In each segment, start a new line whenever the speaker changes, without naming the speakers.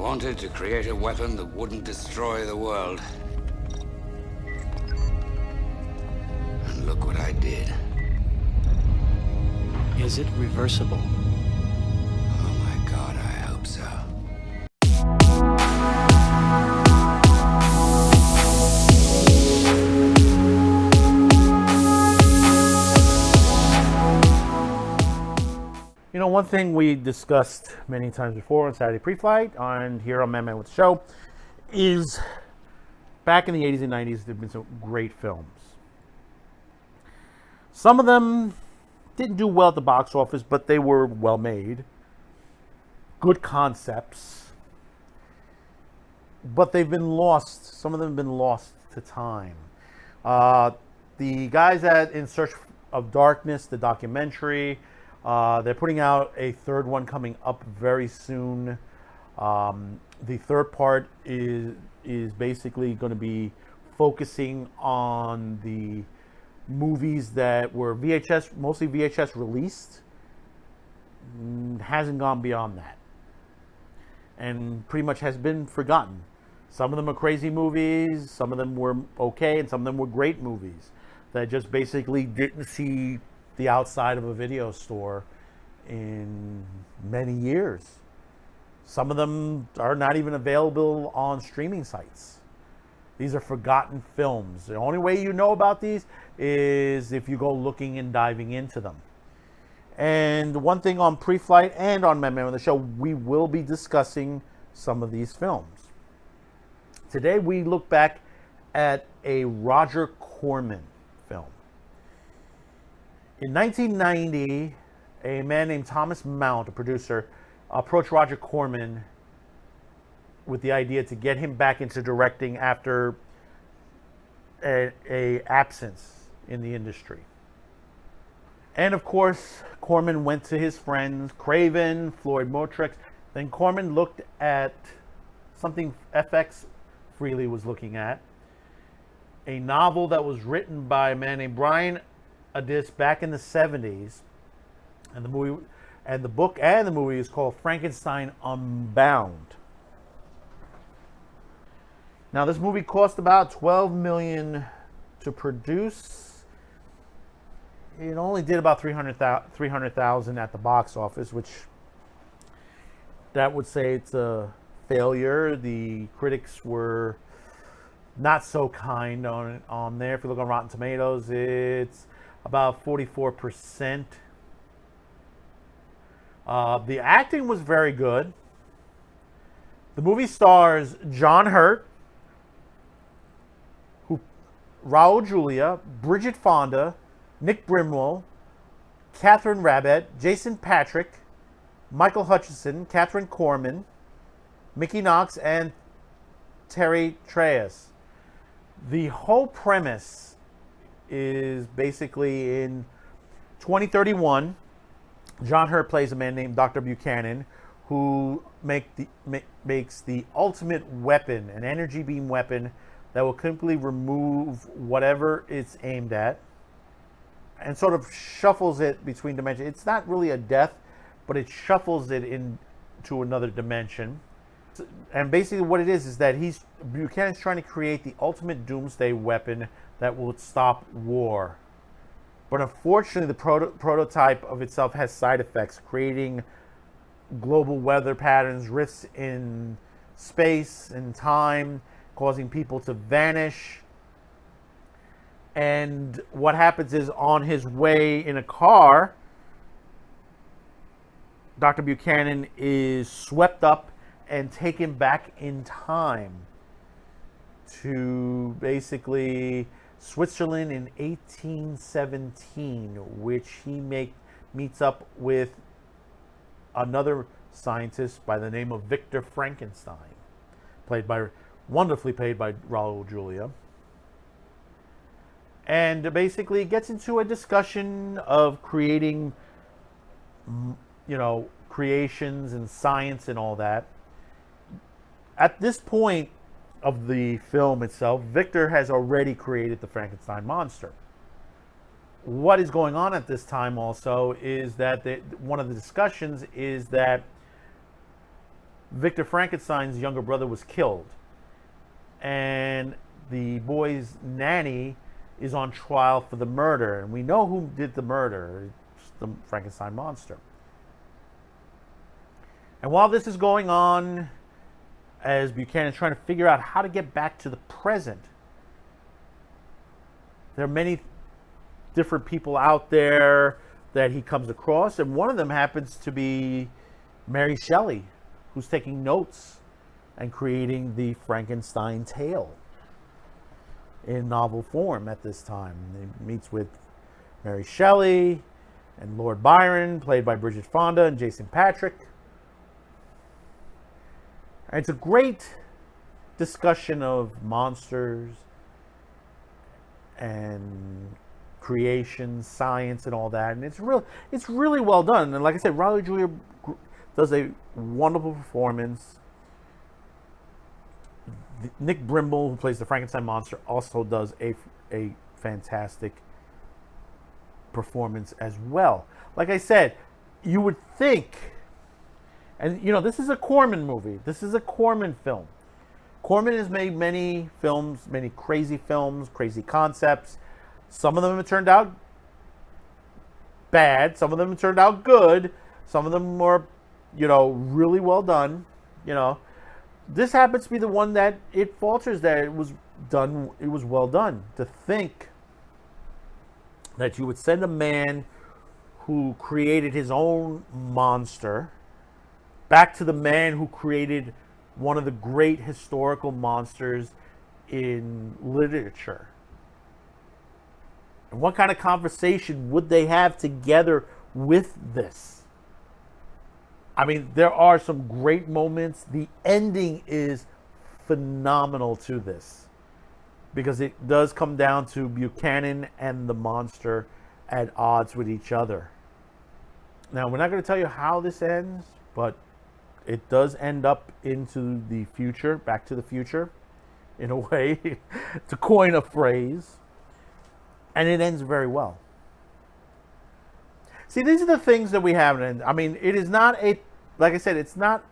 wanted to create a weapon that wouldn't destroy the world. And look what I did.
Is it reversible?
Oh my God, I hope so.
You know, one thing we discussed many times before on Saturday Pre-Flight and here on Man with the Show is back in the 80s and 90s, there have been some great films. Some of them didn't do well at the box office, but they were well made. Good concepts. But they've been lost. Some of them have been lost to time. The guys at In Search of Darkness, the documentary, they're putting out a third one coming up very soon. The third part is basically going to be focusing on the movies that were VHS, mostly VHS released. Hasn't gone beyond that. And pretty much has been forgotten. Some of them are crazy movies, some of them were okay, and some of them were great movies that just basically didn't see the outside of a video store in many years. Some of them are not even available on streaming sites. These are forgotten films. The only way you know about these is if you go looking and diving into them. And one thing on Pre-Flight and on Man with the Show, we will be discussing some of these films. Today we look back at a Roger Corman film. In 1990, a man named Thomas Mount, a producer, approached Roger Corman with the idea to get him back into directing after a absence in the industry. And of course, Corman went to his friends, Craven, Floyd Mottrex. Then Corman looked at something FX Freely was looking at, a novel that was written by a man named Brian Addis back in the 70s. And the book and the movie is called Frankenstein Unbound. Now, this movie cost about $12 million to produce. It only did about $300,000 at the box office, which that would say it's a failure. The critics were not so kind on there. If you look on Rotten Tomatoes, it's about 44%. The acting was very good. The movie stars John Hurt, Raul Julia, Bridget Fonda, Nick Brimwell, Catherine Rabbit, Jason Patrick, Michael Hutchison, Catherine Corman, Mickey Knox, and Terry Treyas. The whole premise is basically in 2031, John Hurt plays a man named Dr. Buchanan who makes the ultimate weapon, an energy beam weapon that will completely remove whatever it's aimed at and sort of shuffles it between dimensions. It's not really a death, but it shuffles it into another dimension. And basically what it is that Buchanan's trying to create the ultimate doomsday weapon that will stop war. But unfortunately, the prototype of itself has side effects, creating global weather patterns, rifts in space and time, causing people to vanish. And what happens is, on his way in a car, Dr. Buchanan is swept up and taken back in time to basically Switzerland in 1817, which he meets up with another scientist by the name of Victor Frankenstein, wonderfully played by Raul Julia. And basically gets into a discussion of creating, creations and science and all that. At this point of the film itself, Victor has already created the Frankenstein monster. What is going on at this time also is that one of the discussions is that Victor Frankenstein's younger brother was killed. And the boy's nanny is on trial for the murder. And we know who did the murder. It's the Frankenstein monster. And while this is going on, as Buchanan's trying to figure out how to get back to the present, there are many different people out there that he comes across, and one of them happens to be Mary Shelley, who's taking notes and creating the Frankenstein tale in novel form at this time. He meets with Mary Shelley and Lord Byron, played by Bridget Fonda, and Jason Patrick. And it's a great discussion of monsters and creation, science, and all that. And it's really well done. And like I said, Raul Julia does a wonderful performance. Nick Brimble, who plays the Frankenstein monster, also does a fantastic performance as well. Like I said, you would think, and you know, this is a Corman movie. This is a Corman film. Corman has made many films, many crazy films, crazy concepts. Some of them have turned out bad. Some of them have turned out good. Some of them were, you know, really well done. You know, this happens to be the one that it falters that it was done. It was well done. To think that you would send a man who created his own monster back to the man who created one of the great historical monsters in literature. And what kind of conversation would they have together with this? I mean, there are some great moments. The ending is phenomenal to this, because it does come down to Buchanan and the monster at odds with each other. Now, we're not going to tell you how this ends, but it does end up into the future, Back to the Future, in a way, to coin a phrase. And it ends very well. See, these are the things that we have. And I mean, it is not a, like I said, it's not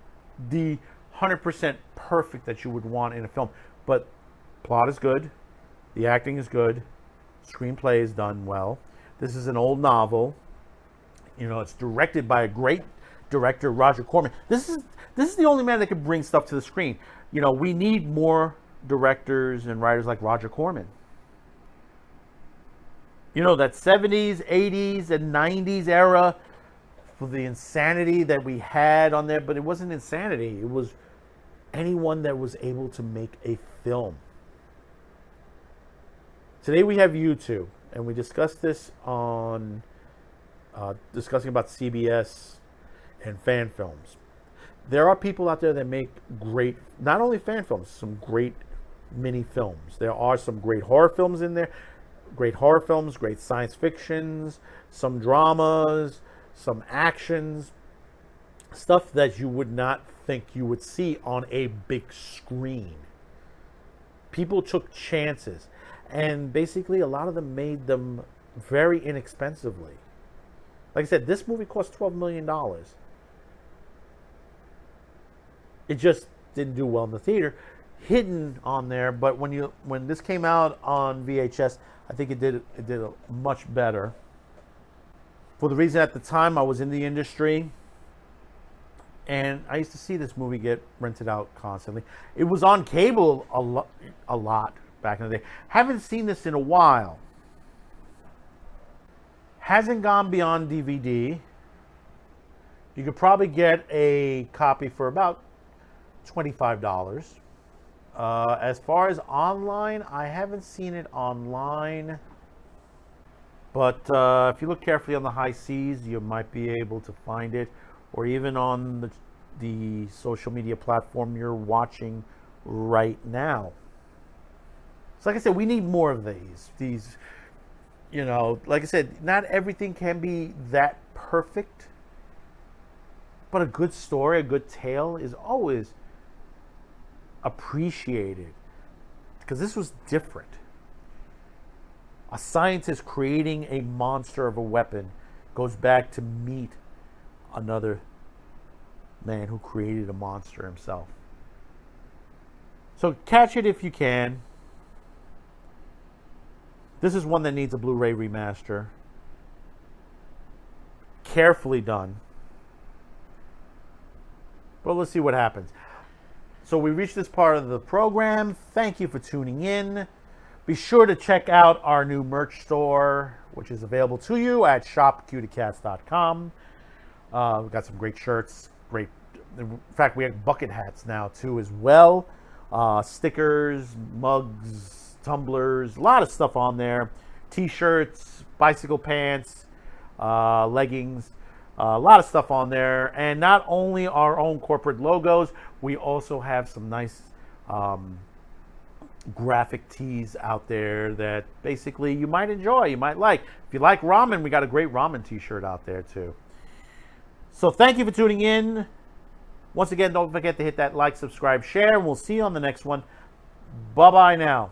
the 100% perfect that you would want in a film. But plot is good. The acting is good. Screenplay is done well. This is an old novel. You know, it's directed by a great director, Roger Corman. This is the only man that can bring stuff to the screen. You know, we need more directors and writers like Roger Corman. You know, that 70s, 80s, and 90s era for the insanity that we had on there, but it wasn't insanity. It was anyone that was able to make a film. Today we have YouTube, and we discussed this on discussing about CBS and fan films. There are people out there that make great, not only fan films, some great mini films. There are some great horror films in there. Great horror films, great science fictions, some dramas, some actions, stuff that you would not think you would see on a big screen. People took chances, and basically a lot of them made them very inexpensively. Like I said, this movie cost $12 million. It just didn't do well in the theater. Hidden on there, but when this came out on VHS, I think it did much better. For the reason at the time I was in the industry, and I used to see this movie get rented out constantly. It was on cable a lot back in the day. Haven't seen this in a while. Hasn't gone beyond DVD. You could probably get a copy for about $25. As far as online, I haven't seen it online. But if you look carefully on the high seas, you might be able to find it. Or even on the social media platform you're watching right now. So like I said, we need more of these. These, you know, like I said, not everything can be that perfect. But a good story, a good tale is always appreciated, because this was different. A scientist creating a monster of a weapon goes back to meet another man who created a monster himself. So catch it if you can. This is one that needs a Blu-ray remaster. Carefully done. But let's see what happens. So we reached this part of the program. Thank you for tuning in. Be sure to check out our new merch store, which is available to you at shopcuticats.com. We've got some great shirts. In fact, we have bucket hats now too as well. Stickers, mugs, tumblers, a lot of stuff on there. T-shirts, bicycle pants, leggings, a lot of stuff on there. And not only our own corporate logos, we also have some nice graphic tees out there that basically you might enjoy, you might like. If you like ramen, we got a great ramen t-shirt out there too. So thank you for tuning in. Once again, don't forget to hit that like, subscribe, share, and we'll see you on the next one. Bye-bye now.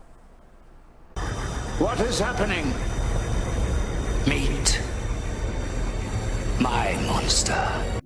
What is happening? Meet my monster.